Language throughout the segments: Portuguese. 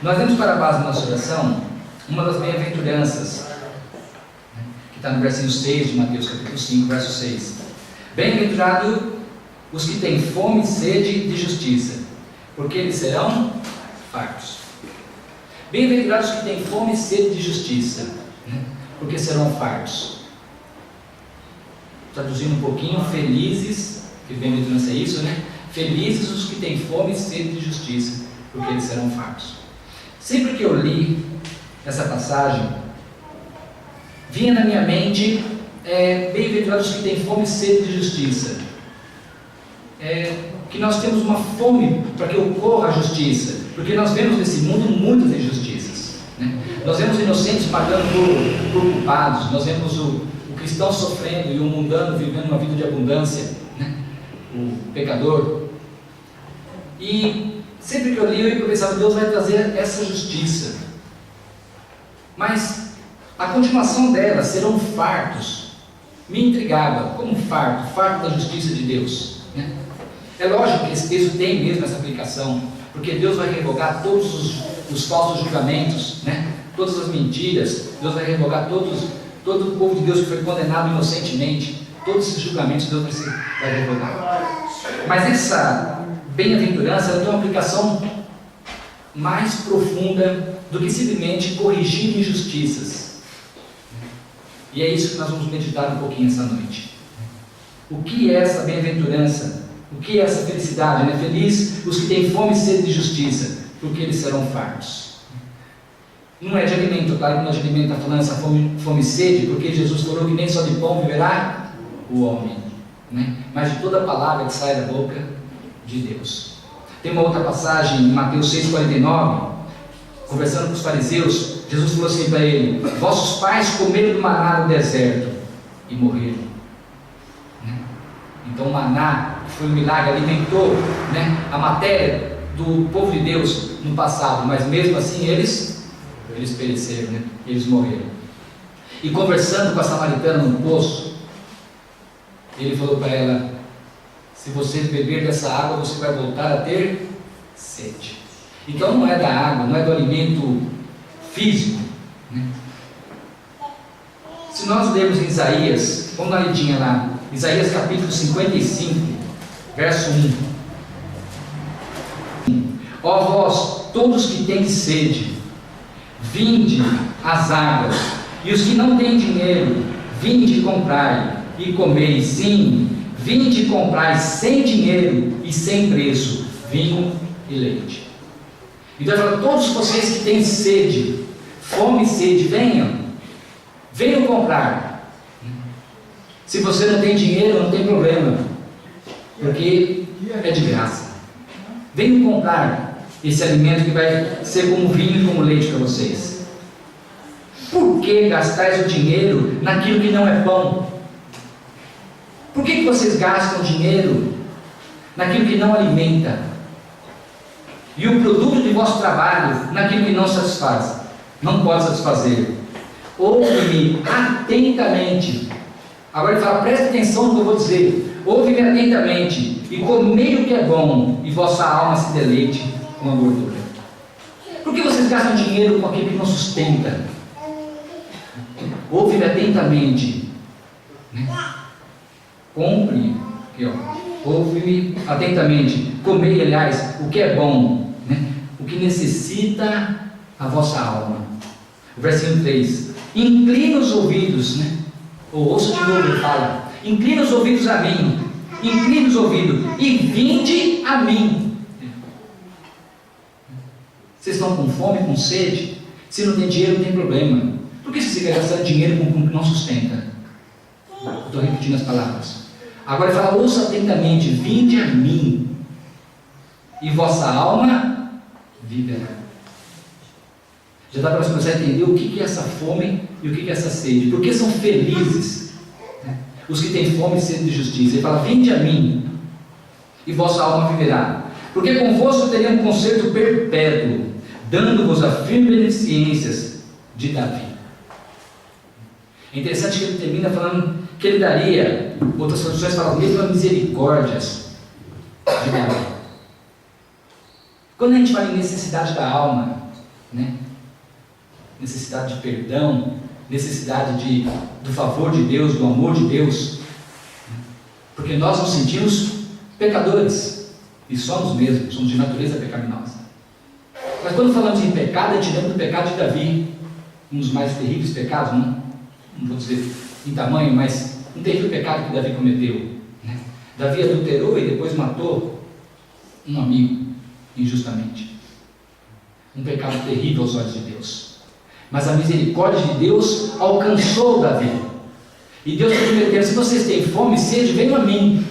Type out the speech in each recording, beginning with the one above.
Nós demos para a base da nossa oração uma das bem-aventuranças, que está no versículo 6 de Mateus capítulo 5, verso 6. Bem-aventurado os que têm fome e sede de justiça, porque eles serão fartos. Bem-aventurados os que têm fome e sede de justiça, porque serão fartos. Traduzindo um pouquinho, felizes, que bem-aventurança é isso, né? Felizes os que têm fome e sede de justiça, porque eles serão fartos. Sempre que eu li essa passagem, vinha na minha mente, bem-aventurados os que têm fome e sede de justiça. Que nós temos uma fome para que ocorra a justiça, porque nós vemos nesse mundo muitas injustiças, né? Nós vemos inocentes pagando por culpados, nós vemos o cristão sofrendo e o mundano vivendo uma vida de abundância, né? O pecador. E sempre que eu li, eu pensava, Deus vai trazer essa justiça, mas a continuação dela, serão fartos, me intrigava. Como farto da justiça de Deus, né? É lógico que esse texto tem mesmo essa aplicação, porque Deus vai revogar todos os falsos julgamentos, né? Todas as mentiras. Deus vai revogar todo o povo de Deus que foi condenado inocentemente. Todos esses julgamentos Deus vai revogar. Mas essa bem-aventurança ela tem uma aplicação mais profunda do que simplesmente corrigir injustiças. E é isso que nós vamos meditar um pouquinho essa noite. O que é essa bem-aventurança? O que é essa felicidade, né? Feliz os que têm fome e sede de justiça, porque eles serão fartos. Não é de alimento, claro que não é de alimento, está falando essa fome e sede, porque Jesus falou que nem só de pão viverá o homem, né? Mas de toda a palavra que sai da boca de Deus. Tem uma outra passagem em Mateus 6,49, conversando com os fariseus, Jesus falou assim para ele: vossos pais comeram do maná no deserto e morreram. Então o maná, que foi um milagre, alimentou, né, a matéria do povo de Deus no passado, mas mesmo assim eles pereceram, né? Eles morreram. E conversando com a samaritana no poço, ele falou para ela: se você beber dessa água, você vai voltar a ter sede. Então não é da água, não é do alimento físico, né? Se nós lermos em Isaías, vamos dar uma lidinha lá, Isaías capítulo 55, verso 1. Ó vós, todos que têm sede, vinde às águas, e os que não têm dinheiro, vinde comprai e comei. Sim, vinde comprai sem dinheiro e sem preço, vinho e leite. Então ele fala: todos vocês que têm sede, fome e sede, venham comprar. Se você não tem dinheiro, não tem problema, porque é de graça. Venham comprar esse alimento que vai ser como vinho e como leite para vocês. Por que gastais o dinheiro naquilo que não é pão? Por que vocês gastam dinheiro naquilo que não alimenta? E o produto de vosso trabalho naquilo que não satisfaz? Não pode satisfazer. Ouve-me atentamente. Agora ele fala: preste atenção no que eu vou dizer. Ouve-me atentamente e comei o que é bom, e vossa alma se deleite com a gordura. Por que vocês gastam dinheiro com aquilo que não sustenta? Ouve-me atentamente, né? Compre, aqui, ó. Ouve-me atentamente, comei, aliás, o que é bom, né? O que necessita a vossa alma. O versículo 3: inclina os ouvidos, né? Ou ouça de novo, ele fala: inclina os ouvidos a mim, inclina os ouvidos e vinde a mim. Vocês estão com fome, com sede? Se não tem dinheiro, não tem problema. Por que você quer gastar dinheiro com o que não sustenta? Estou repetindo as palavras. Agora ele fala: ouça atentamente, vinde a mim, e vossa alma viverá. Já dá para você começar a entender o que é essa fome e o que é essa sede. Porque são felizes, né, os que têm fome e sede de justiça. Ele fala: vinde a mim, e vossa alma viverá. Porque convosco teria um concerto perpétuo, dando-vos a firme beneficências de Davi. É interessante que ele termina falando que ele daria, outras traduções falam, mesmo misericórdias de Davi. Quando a gente fala em necessidade da alma, né? Necessidade de perdão, necessidade do favor de Deus, do amor de Deus, porque nós nos sentimos pecadores, e somos mesmo, somos de natureza pecaminosa. Mas quando falamos em pecado, a gente lembra do pecado de Davi, um dos mais terríveis pecados, não vou dizer em tamanho, mas um terrível pecado que Davi cometeu, né? Davi adulterou e depois matou um amigo injustamente. Um pecado terrível aos olhos de Deus. Mas a misericórdia de Deus alcançou Davi. E Deus prometeu: se vocês têm fome e sede, venham a mim.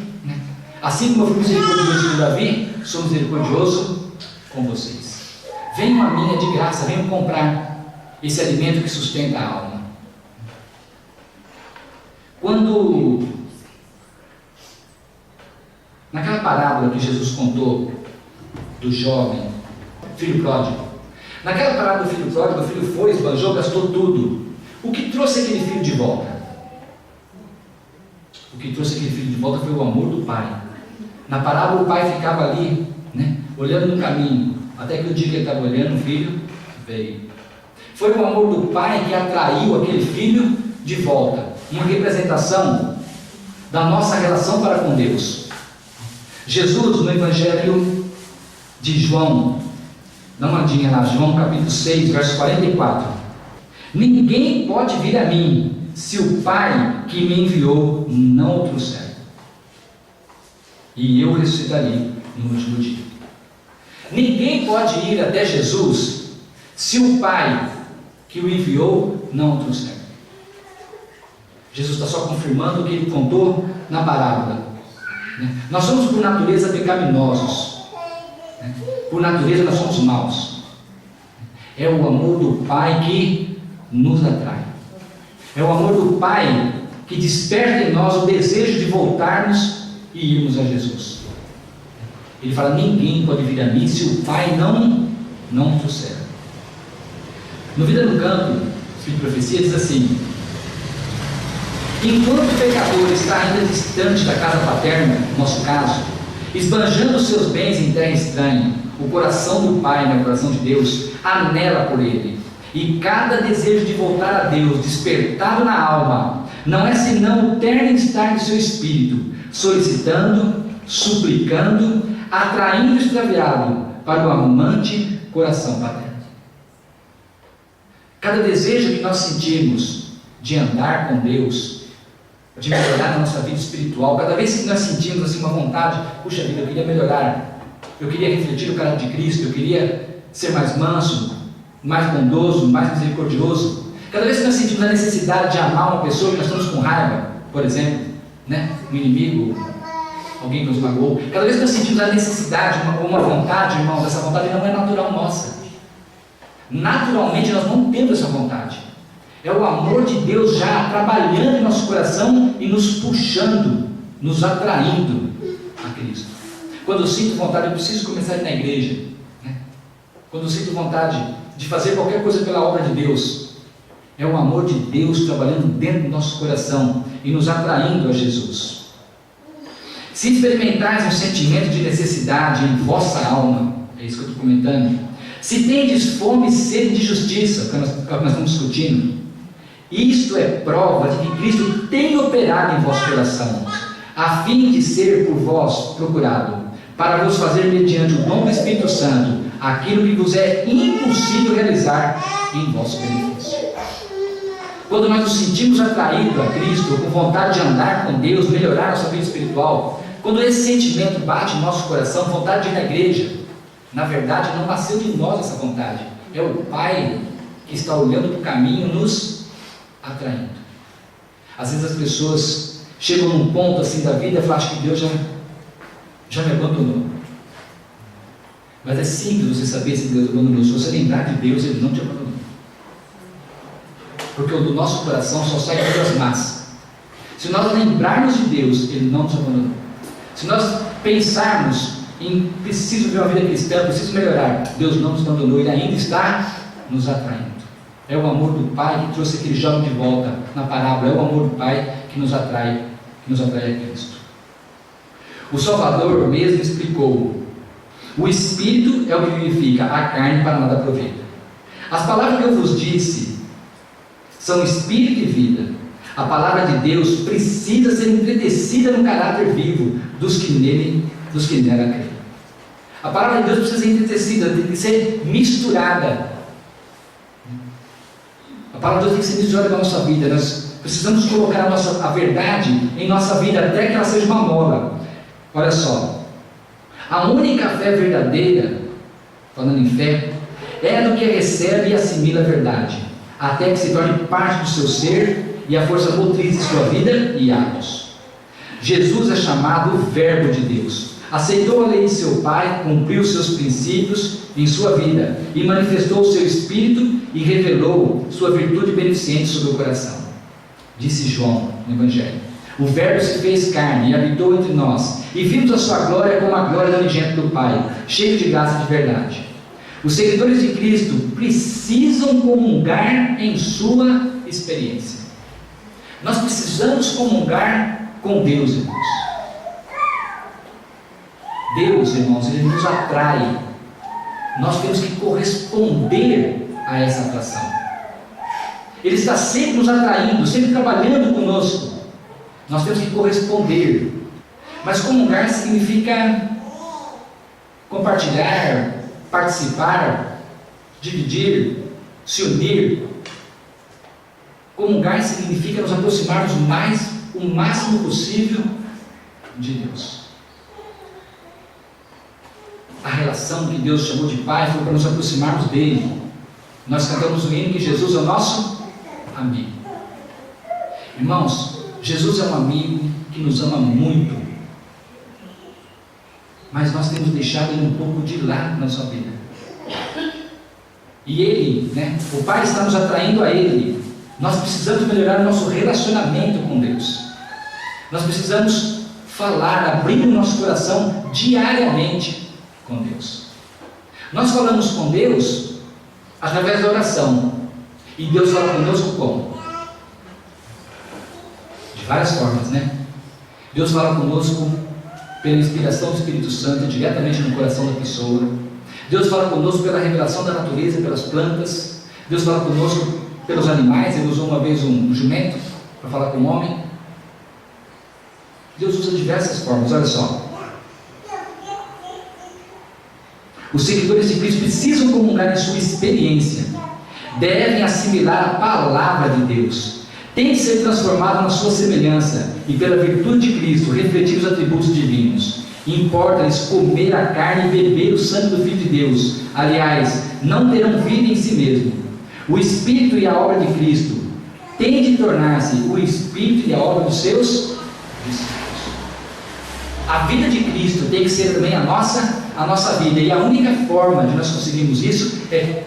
Assim como eu fui misericordioso com Davi, sou misericordioso com vocês. Venham a mim, é de graça, venham comprar esse alimento que sustenta a alma. Quando, naquela parábola que Jesus contou do jovem filho pródigo, naquela parábola do filho pródigo, o filho foi, esbanjou, gastou tudo. O que trouxe aquele filho de volta? O que trouxe aquele filho de volta foi o amor do pai. Na parábola o pai ficava ali, né, olhando no caminho, até que o dia que ele estava olhando, o filho veio. Foi o amor do pai que atraiu aquele filho de volta, uma representação da nossa relação para com Deus. Jesus, no Evangelho de João, dá uma olhadinha lá, João capítulo 6, verso 44. Ninguém pode vir a mim, se o Pai que me enviou não o trouxer, e eu ressuscitarei no último dia. Ninguém pode ir até Jesus, se o Pai que o enviou não o trouxer. Jesus está só confirmando o que ele contou na parábola, né? Nós somos por natureza pecaminosos, né? Por natureza nós somos maus. É o amor do Pai que nos atrai. É o amor do Pai que desperta em nós o desejo de voltarmos e irmos a Jesus. Ele fala: ninguém pode vir a mim se o Pai não trouxer. No Vida no Campo, Espírito de Profecia, diz assim: enquanto o pecador está ainda distante da casa paterna, no nosso caso, esbanjando os seus bens em terra estranha, o coração do Pai, né, o coração de Deus, anela por ele. E cada desejo de voltar a Deus, despertado na alma, não é senão o terno estar do seu espírito, solicitando, suplicando, atraindo o extraviado para o amante coração paterno. Cada desejo que nós sentimos de andar com Deus, de melhorar na nossa vida espiritual, cada vez que nós sentimos assim uma vontade: puxa vida, eu queria melhorar, eu queria refletir o caráter de Cristo, eu queria ser mais manso, mais bondoso, mais misericordioso. Cada vez que nós sentimos a necessidade de amar uma pessoa que nós estamos com raiva, por exemplo, né, um inimigo, alguém que nos magoou, cada vez que nós sentimos a necessidade, uma vontade, irmãos, essa vontade não é natural nossa. Naturalmente nós não temos essa vontade. É o amor de Deus já trabalhando em nosso coração e nos puxando, nos atraindo a Cristo. Quando eu sinto vontade, eu preciso começar a ir na igreja, né? Quando eu sinto vontade de fazer qualquer coisa pela obra de Deus, é o amor de Deus trabalhando dentro do nosso coração e nos atraindo a Jesus. Se experimentais um sentimento de necessidade em vossa alma, é isso que eu estou comentando, se tendes fome e sede de justiça, que nós estamos discutindo, isto é prova de que Cristo tem operado em vosso coração, a fim de ser por vós procurado, para vos fazer mediante o dom do Espírito Santo aquilo que vos é impossível realizar em vosso benefício. Quando nós nos sentimos atraídos a Cristo, com vontade de andar com Deus, melhorar nossa vida espiritual, quando esse sentimento bate em nosso coração, vontade de ir na igreja, na verdade não nasceu de nós essa vontade, é o Pai que está olhando para o caminho nos atraindo. Às vezes as pessoas chegam num ponto assim da vida e falam: acho que Deus já me abandonou. Mas é simples você saber se Deus abandonou. Se você lembrar de Deus, Ele não te abandonou. Porque do nosso coração só sai coisas más. Se nós lembrarmos de Deus, Ele não nos abandonou. Se nós pensarmos em preciso de uma vida cristã, preciso melhorar, Deus não nos abandonou, Ele ainda está nos atraindo. É o amor do Pai que trouxe aquele jovem de volta na parábola. É o amor do Pai que nos atrai a Cristo. O Salvador mesmo explicou: o Espírito é o que vivifica, a carne para nada aproveita. As palavras que eu vos disse são espírito e vida. A palavra de Deus precisa ser entretecida no caráter vivo dos que nela creem. A palavra de Deus precisa ser entretecida, tem que ser misturada. A palavra de Deus tem que ser misturada com a nossa vida. Nós precisamos colocar a verdade em nossa vida até que ela seja uma mola. Olha só, a única fé verdadeira, falando em fé, é a do que recebe e assimila a verdade, até que se torne parte do seu ser e a força motriz de sua vida e atos. Jesus é chamado o Verbo de Deus. Aceitou a lei de seu Pai, cumpriu seus princípios em sua vida e manifestou o seu Espírito e revelou sua virtude beneficente sobre o coração. Disse João no Evangelho: o Verbo se fez carne e habitou entre nós, e vimos a sua glória como a glória do unigênito do Pai, cheio de graça e de verdade. Os seguidores de Cristo precisam comungar em sua experiência. Nós precisamos comungar com Deus, irmãos. Deus, irmãos, Ele nos atrai. Nós temos que corresponder a essa atração. Ele está sempre nos atraindo, sempre trabalhando conosco. Nós temos que corresponder. Mas comungar significa compartilhar, participar, dividir, se unir. Comungar significa nos aproximarmos o máximo possível de Deus. A relação que Deus chamou de Pai foi para nos aproximarmos dele. Nós cantamos o hino que Jesus é o nosso amigo. Irmãos, Jesus é um amigo que nos ama muito, mas nós temos deixado ele um pouco de lado na sua vida. E ele, o Pai está nos atraindo a ele. Nós precisamos melhorar o nosso relacionamento com Deus. Nós precisamos falar, abrir o nosso coração diariamente com Deus. Nós falamos com Deus através da oração. E Deus fala conosco como? De várias formas, Deus fala conosco pela inspiração do Espírito Santo, diretamente no coração da pessoa. Deus fala conosco pela revelação da natureza, pelas plantas. Deus fala conosco pelos animais. Ele usou uma vez um jumento para falar com o homem. Deus usa diversas formas, olha só. Os seguidores de Cristo precisam comungar em sua experiência, devem assimilar a palavra de Deus, tem de ser transformado na sua semelhança e pela virtude de Cristo refletir os atributos divinos. Importa-lhes comer a carne e beber o sangue do Filho de Deus. Aliás, não terão vida em si mesmo. O Espírito e a obra de Cristo têm de tornar-se o Espírito e a obra dos seus discípulos. A vida de Cristo tem que ser também a nossa vida, e a única forma de nós conseguirmos isso é,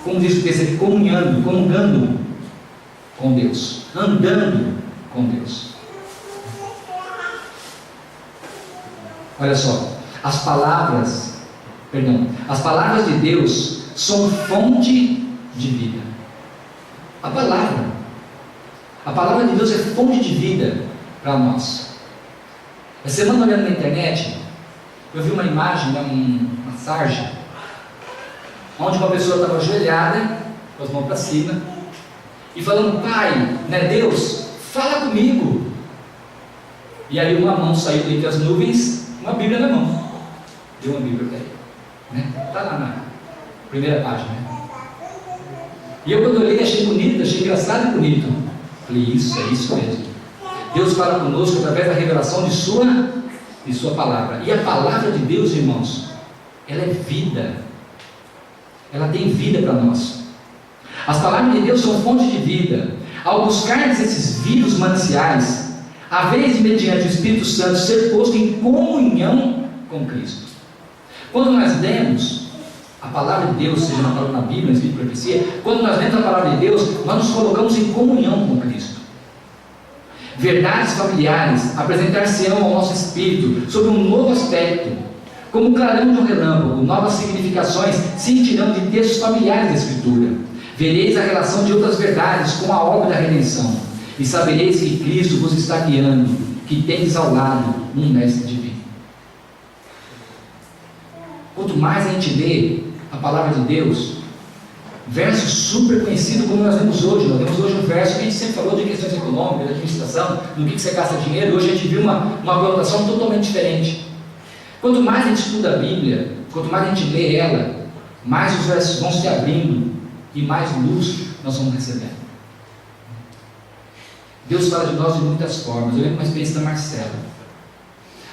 como diz o texto, comungando com Deus, andando com Deus. Olha só, as palavras de Deus são fonte de vida. A palavra de Deus é fonte de vida para nós. Essa semana, olhando na internet, eu vi uma imagem, uma sarja, onde uma pessoa estava ajoelhada, com as mãos para cima, e falando: Pai, Deus, fala comigo. E aí uma mão saiu entre as nuvens, uma Bíblia na mão. Deu uma Bíblia para ele. Está lá na primeira página. E eu, quando olhei, achei bonito, achei engraçado e bonito. Falei: isso, é isso mesmo. Deus fala conosco através da revelação de sua palavra. E a palavra de Deus, irmãos, ela é vida. Ela tem vida para nós. As palavras de Deus são fonte de vida. Ao buscarmos esses vivos mananciais, a vez de, mediante o Espírito Santo, ser posto em comunhão com Cristo. Quando nós lemos a palavra de Deus, seja na Bíblia, na Espírito e Profecia, quando nós lemos a palavra de Deus, nós nos colocamos em comunhão com Cristo. Verdades familiares apresentar-se-ão ao nosso espírito sob um novo aspecto, como o clarão de um relâmpago. Novas significações cintirão de textos familiares da Escritura. Vereis a relação de outras verdades com a obra da redenção, e sabereis que Cristo vos está guiando, que tendes ao lado um mestre divino. Quanto mais a gente lê a palavra de Deus, Verso super conhecido como nós vemos hoje. Nós temos hoje um verso que a gente sempre falou de questões econômicas, de administração, no que você gasta dinheiro. Hoje a gente viu uma conotação totalmente diferente. Quanto mais a gente estuda a Bíblia, quanto mais a gente lê ela, mais os versos vão se abrindo e mais luz nós vamos recebendo. Deus fala de nós de muitas formas. Eu lembro uma experiência da Marcela.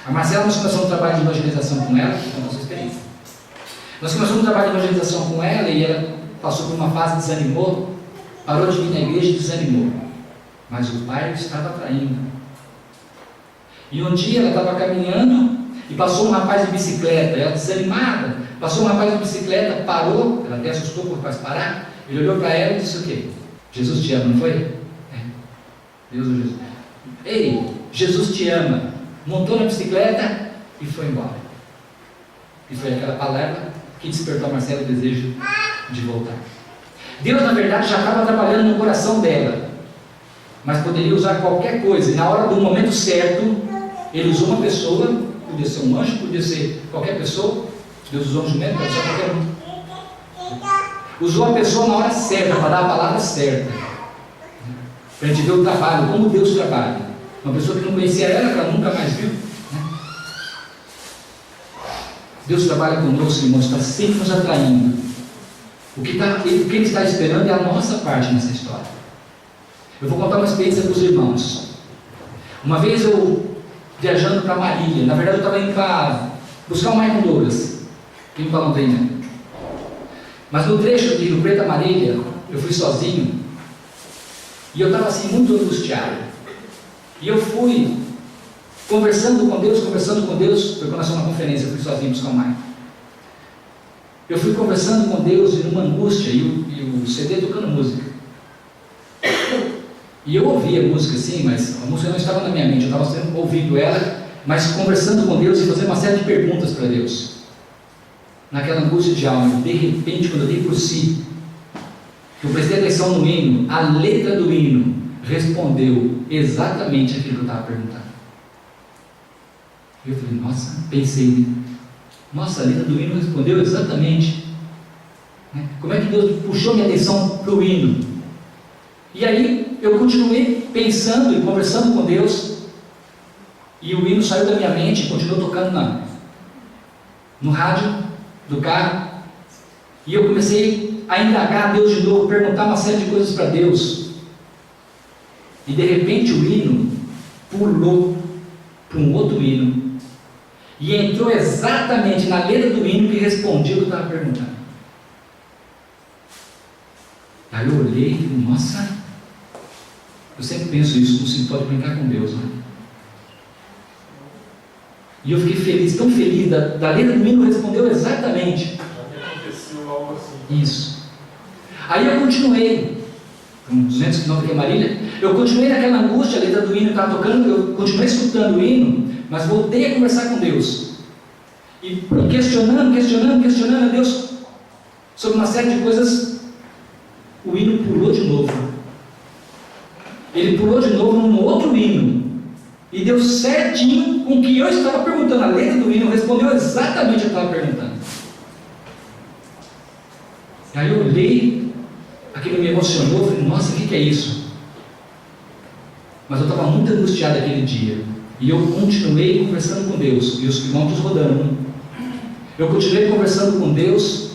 A Marcela, nós começamos um trabalho de evangelização com ela, foi a nossa experiência. Nós começamos um trabalho de evangelização com ela e ela passou por uma fase, desanimou, parou de vir na igreja e desanimou. Mas o pai estava atraindo. E um dia ela estava caminhando e passou um rapaz de bicicleta, ela desanimada, passou um rapaz de bicicleta, parou, ela até assustou por o rapaz parar, ele olhou para ela e disse o quê? Jesus te ama, não foi? Deus ou Jesus? Ei, Jesus te ama. Montou na bicicleta e foi embora. E foi aquela palavra que despertou a Marcela o desejo de voltar. Deus, na verdade, já estava trabalhando no coração dela, mas poderia usar qualquer coisa, e na hora do momento certo, Ele usou uma pessoa, podia ser um anjo, podia ser qualquer pessoa. Deus usou um jumento, pode ser qualquer um. Usou a pessoa na hora certa, para dar a palavra certa, para a gente ver o trabalho, como Deus trabalha. Uma pessoa que não conhecia ela, que ela nunca mais viu, Deus trabalha conosco, irmãos, está sempre nos atraindo. O que Ele está esperando é a nossa parte nessa história. Eu vou contar uma experiência para os irmãos. Uma vez eu, viajando para Marília, na verdade eu estava indo para buscar o Michael Douglas, em Londrina. Mas no trecho de Rio Preto a Marília, eu fui sozinho, e eu estava assim muito angustiado. E eu fui conversando com Deus, foi quando nós fomos na conferência, eu fui sozinho buscar o Michael. Eu fui conversando com Deus e numa angústia, e o CD tocando música. E eu ouvia a música assim, mas a música não estava na minha mente, eu estava ouvindo ela, mas conversando com Deus e fazendo uma série de perguntas para Deus. Naquela angústia de alma, de repente, quando eu dei por si, eu prestei atenção no hino, a letra do hino respondeu exatamente aquilo que eu estava perguntando. Eu falei, nossa, pensei, nossa, a letra do hino respondeu exatamente. Como é que Deus puxou minha atenção para o hino? E aí eu continuei pensando e conversando com Deus, e o hino saiu da minha mente, continuou tocando no rádio do carro, e eu comecei a indagar a Deus de novo, perguntar uma série de coisas para Deus, e de repente o hino pulou para um outro hino, e entrou exatamente na letra do hino que respondia o que eu estava perguntando. Aí eu olhei e falei, nossa, eu sempre penso isso, não se pode brincar com Deus, né? E eu fiquei feliz, tão feliz, da letra do hino respondeu exatamente. Aconteceu algo assim. Isso. Aí eu continuei, uns 200 quilômetros de Marília, eu continuei naquela angústia, a letra do hino estava tocando, eu continuei escutando o hino, mas voltei a conversar com Deus. E questionando a Deus sobre uma série de coisas. O hino pulou de novo. Ele pulou de novo num outro hino. E deu certinho com o que eu estava perguntando. A letra do hino respondeu exatamente o que eu estava perguntando. E aí eu olhei, aquilo me emocionou, falei, nossa, o que é isso? Mas eu estava muito angustiado aquele dia. E eu continuei conversando com Deus. E os quilômetros rodando. Eu continuei conversando com Deus.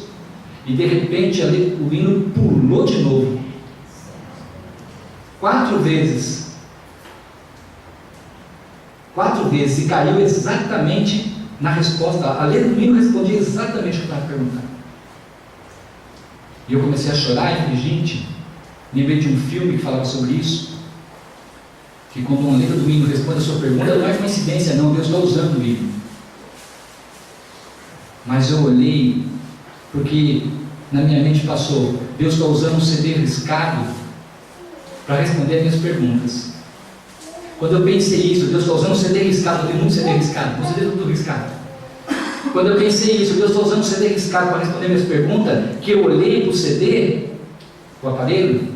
E de repente ali, o hino pulou de novo. 4 vezes. 4 vezes. E caiu exatamente na resposta. A letra do hino respondia exatamente o que eu estava perguntando. E eu comecei a chorar e falei, gente, lembrei de um filme que falava sobre isso. Que quando uma letra do hino responde a sua pergunta, não é coincidência não, Deus está usando o hino. Mas eu olhei, porque na minha mente passou, Deus está usando um CD riscado para responder as minhas perguntas. Quando eu pensei isso, Deus está usando um CD riscado, eu tenho muito CD riscado, um CD tudo riscado. Quando eu pensei isso, Deus está usando um CD riscado para responder minhas perguntas, que eu olhei para o CD, o aparelho,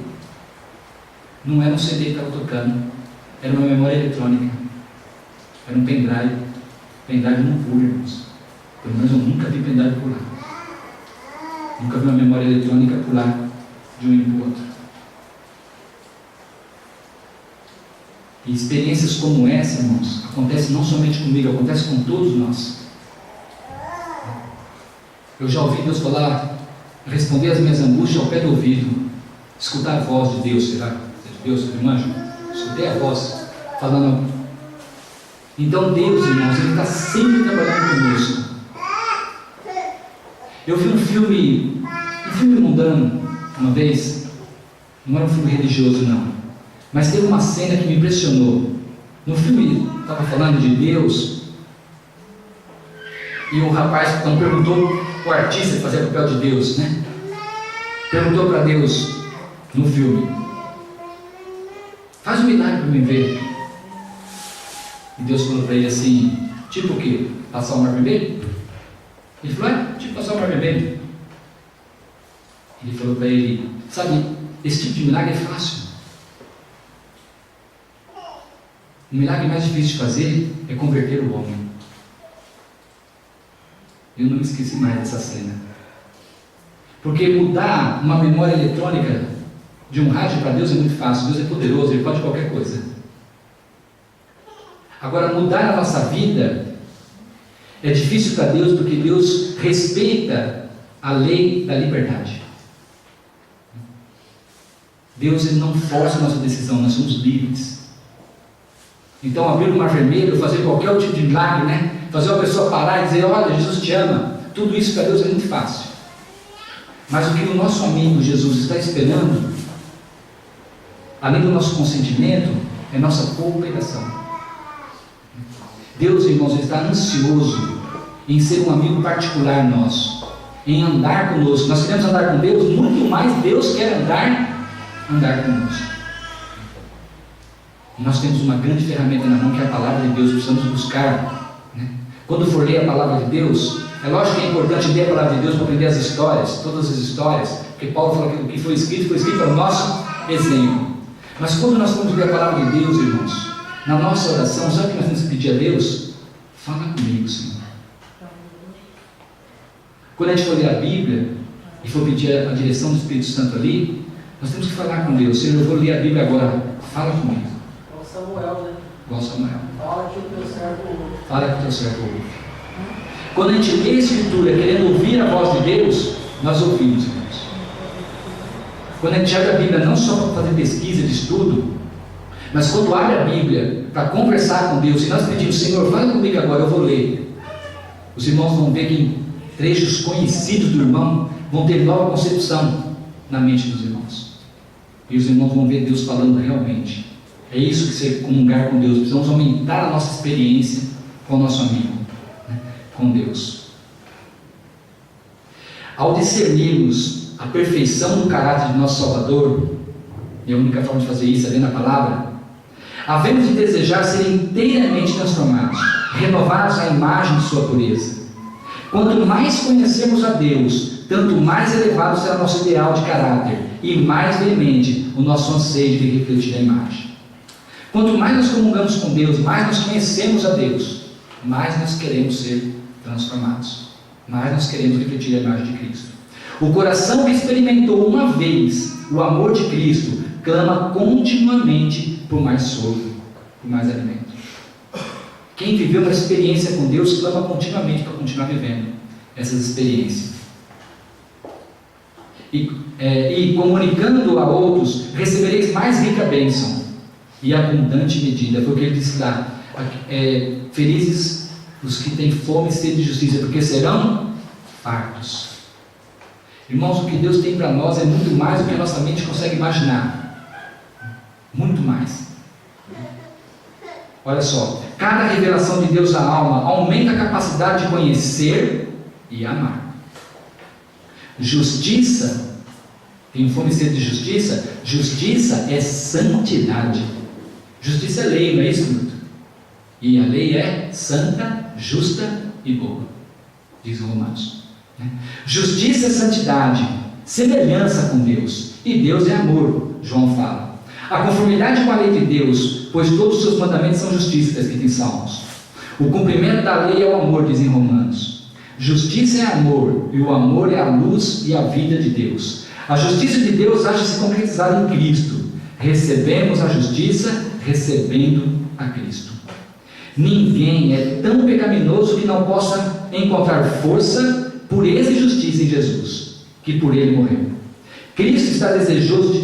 não era um CD que estava tocando, era uma memória eletrônica, era um pendrive. Pendrive não pula, irmãos. Pelo menos eu nunca vi pendrive pular. Nunca vi uma memória eletrônica pular de um ir para o outro. E experiências como essa, irmãos, acontecem não somente comigo, acontece com todos nós. Eu já ouvi Deus falar, responder às minhas angústias ao pé do ouvido, escutar a voz de Deus, será de Deus, irmã? Escutei a voz falando. Então Deus, irmãos, Ele está sempre trabalhando conosco. Eu vi um filme mundano, uma vez, não era um filme religioso não, mas teve uma cena que me impressionou. No filme estava falando de Deus, e o rapaz, quando perguntou, o artista que fazia o papel de Deus, né? Perguntou para Deus no filme: faz um milagre para mim ver. E Deus falou para ele assim: tipo o quê? Passar o mar vermelho? Ele falou: tipo passar o mar vermelho. Ele falou para ele: sabe, esse tipo de milagre é fácil. O milagre mais difícil de fazer é converter o homem. Eu não me esqueci mais dessa cena. Porque mudar uma memória eletrônica de um rádio para Deus é muito fácil. Deus é poderoso, Ele pode qualquer coisa. Agora, mudar a nossa vida é difícil para Deus, porque Deus respeita a lei da liberdade. Deus, Ele não força a nossa decisão, nós somos livres. Então, abrir o mar vermelho, fazer qualquer tipo de milagre, né? Fazer uma pessoa parar e dizer: olha, Jesus te ama. Tudo isso para Deus é muito fácil. Mas o que o nosso amigo Jesus está esperando, além do nosso consentimento, é nossa cooperação. Deus, irmãos, está ansioso em ser um amigo particular nosso, em andar conosco. Nós queremos andar com Deus, muito mais Deus quer andar conosco. Nós temos uma grande ferramenta na mão, que é a palavra de Deus. Precisamos buscar, né? Quando for ler a palavra de Deus, é lógico que é importante ler a palavra de Deus para aprender as histórias, todas as histórias, porque Paulo fala que o que foi escrito para o nosso exemplo. Mas quando nós vamos ler a palavra de Deus, irmãos, na nossa oração, sabe o que nós temos que pedir a Deus? Fala comigo, Senhor. Quando a gente for ler a Bíblia e for pedir a direção do Espírito Santo ali, nós temos que falar com Deus: Senhor, eu vou ler a Bíblia agora, fala comigo. Igual Samuel, né? Igual Samuel. Fala que o teu servo ouve. Fala que o teu servo ouve. Quando a gente lê a Escritura querendo ouvir a voz de Deus, nós ouvimos, irmãos. Quando a gente abre a Bíblia não só para fazer pesquisa de estudo, mas quando abre a Bíblia para conversar com Deus, e nós pedimos: Senhor, fala comigo agora, eu vou ler. Os irmãos vão ver que em trechos conhecidos do irmão vão ter nova concepção na mente dos irmãos. E os irmãos vão ver Deus falando realmente. É isso que ser comungar com Deus. Precisamos aumentar a nossa experiência com o nosso amigo, né? Com Deus. Ao discernirmos a perfeição do caráter de nosso Salvador, e a única forma de fazer isso é lendo a palavra, havemos de desejar ser inteiramente transformados, renovados à imagem de sua pureza. Quanto mais conhecermos a Deus, tanto mais elevado será nosso ideal de caráter e mais veemente o nosso anseio de refletir a imagem. Quanto mais nós comungamos com Deus, mais nós conhecemos a Deus, mais nós queremos ser transformados, mais nós queremos refletir a imagem de Cristo. O coração que experimentou uma vez o amor de Cristo clama continuamente por mais soro, por mais alimento. Quem viveu uma experiência com Deus clama continuamente para continuar vivendo essas experiências. E comunicando a outros, recebereis mais rica bênção e abundante medida. Foi o que ele disse lá: felizes os que têm fome e sede de justiça, porque serão fartos. Irmãos, o que Deus tem para nós é muito mais do que a nossa mente consegue imaginar. Muito mais. Olha só, cada revelação de Deus à alma aumenta a capacidade de conhecer e amar. Justiça, tem fome e sede de justiça? Justiça é santidade. Justiça é lei, não é isso, Milton? E a lei é santa, justa e boa, diz o Romanos. Justiça é santidade, semelhança com Deus, e Deus é amor, João fala. A conformidade com a lei de Deus, pois todos os seus mandamentos são justiça, está escrito em Salmos. O cumprimento da lei é o amor, diz em Romanos. Justiça é amor, e o amor é a luz e a vida de Deus. A justiça de Deus acha-se concretizada em Cristo. Recebemos a justiça recebendo a Cristo. Ninguém é tão pecaminoso que não possa encontrar força, pureza e justiça em Jesus, que por ele morreu. Cristo está desejoso de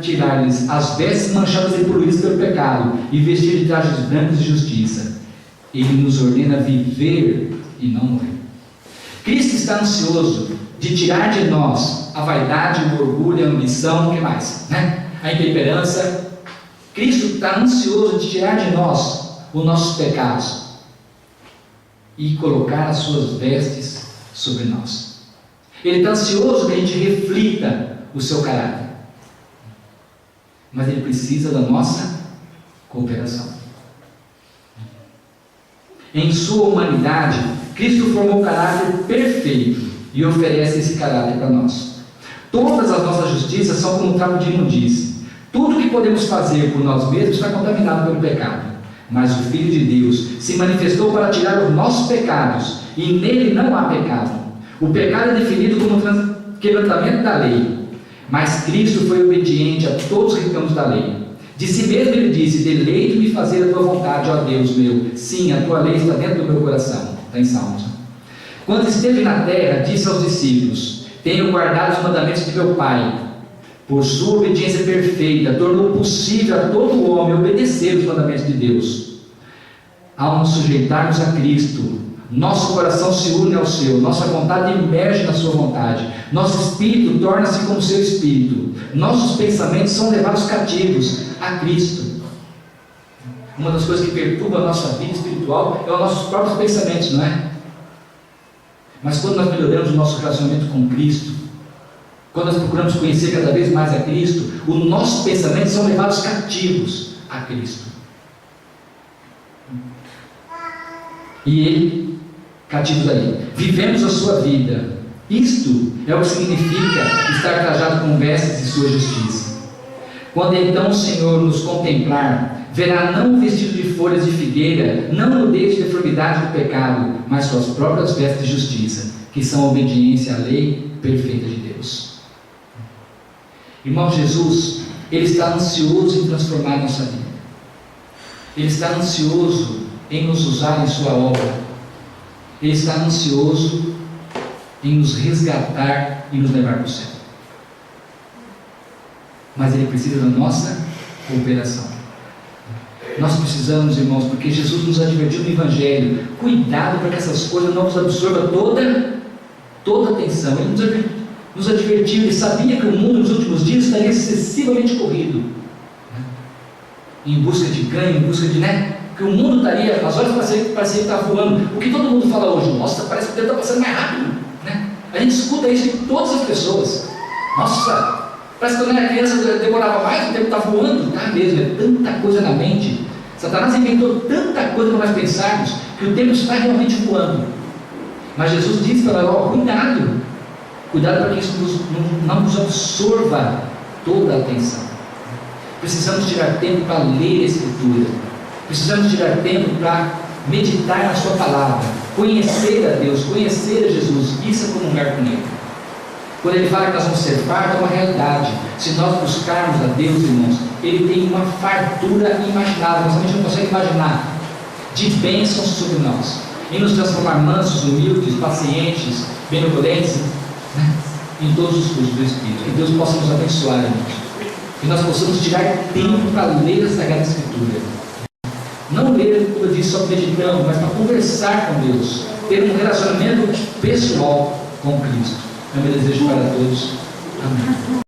tirar-lhes as vestes manchadas e poluídas pelo pecado e vestir de trajes brancos de justiça. Ele nos ordena viver e não morrer. Cristo está ansioso de tirar de nós a vaidade, o orgulho, a ambição, o que mais? A intemperança. Cristo está ansioso de tirar de nós os nossos pecados e colocar as suas vestes sobre nós. Ele está ansioso que a gente reflita o seu caráter, mas ele precisa da nossa cooperação. Em sua humanidade, Cristo formou o caráter perfeito e oferece esse caráter para nós. Todas as nossas justiças são como um trapo de imundície. Tudo que podemos fazer por nós mesmos está contaminado pelo pecado. Mas o Filho de Deus se manifestou para tirar os nossos pecados, e nele não há pecado. O pecado é definido como quebrantamento da lei, mas Cristo foi obediente a todos os reclamos da lei. De si mesmo ele disse: deleito-me fazer a tua vontade, ó Deus meu. Sim, a tua lei está dentro do meu coração. Está em Salmos. Quando esteve na terra, disse aos discípulos: tenho guardado os mandamentos de meu Pai. Por sua obediência perfeita, tornou possível a todo homem obedecer os mandamentos de Deus. Ao nos sujeitarmos a Cristo, nosso coração se une ao seu, nossa vontade emerge na sua vontade, nosso espírito torna-se como seu espírito, nossos pensamentos são levados cativos a Cristo. Uma das coisas que perturba a nossa vida espiritual é os nossos próprios pensamentos, não é? Mas quando nós melhoramos o nosso relacionamento com Cristo, quando nós procuramos conhecer cada vez mais a Cristo, os nossos pensamentos são levados cativos a Cristo. E Ele, cativos a Ele, vivemos a sua vida. Isto é o que significa estar trajado com vestes de sua justiça. Quando então o Senhor nos contemplar, verá não o vestido de folhas de figueira, não nudez de deformidade do pecado, mas suas próprias vestes de justiça, que são a obediência à lei perfeita de Deus. Irmão, Jesus, Ele está ansioso em transformar a nossa vida. Ele está ansioso em nos usar em sua obra. Ele está ansioso em nos resgatar e nos levar para o céu. Mas Ele precisa da nossa cooperação. Nós precisamos, irmãos, porque Jesus nos advertiu no Evangelho: cuidado para que essas coisas não nos absorvam toda a atenção. Ele nos advertiu, ele sabia que o mundo nos últimos dias estaria excessivamente corrido, em busca de ganho, em busca de, que o mundo estaria, as horas parecia que estava voando. O que todo mundo fala hoje: nossa, parece que o tempo está passando mais rápido, A gente escuta isso de todas as pessoas. Nossa, parece que quando eu era criança demorava mais, o tempo está voando. Está mesmo, é tanta coisa na mente. Satanás inventou tanta coisa para nós pensarmos que o tempo está realmente voando. Mas Jesus disse para nós: cuidado para que isso não nos absorva toda a atenção. Precisamos tirar tempo para ler a Escritura. Precisamos tirar tempo para meditar na sua palavra, conhecer a Deus, conhecer a Jesus. Isso é comungar com Ele. Quando Ele fala que nós vamos ser fartos, é uma realidade. Se nós buscarmos a Deus, irmãos, Ele tem uma fartura inimaginável, mas a gente não consegue imaginar, de bênçãos sobre nós, em nos transformar mansos, humildes, pacientes, benevolentes, em todos os frutos do Espírito. Que Deus possa nos abençoar, irmãos, que nós possamos tirar tempo para ler a Sagrada Escritura. Não ler, como eu disse, só meditando, mas para conversar com Deus, ter um relacionamento pessoal com Cristo. É o meu desejo para todos. Amém.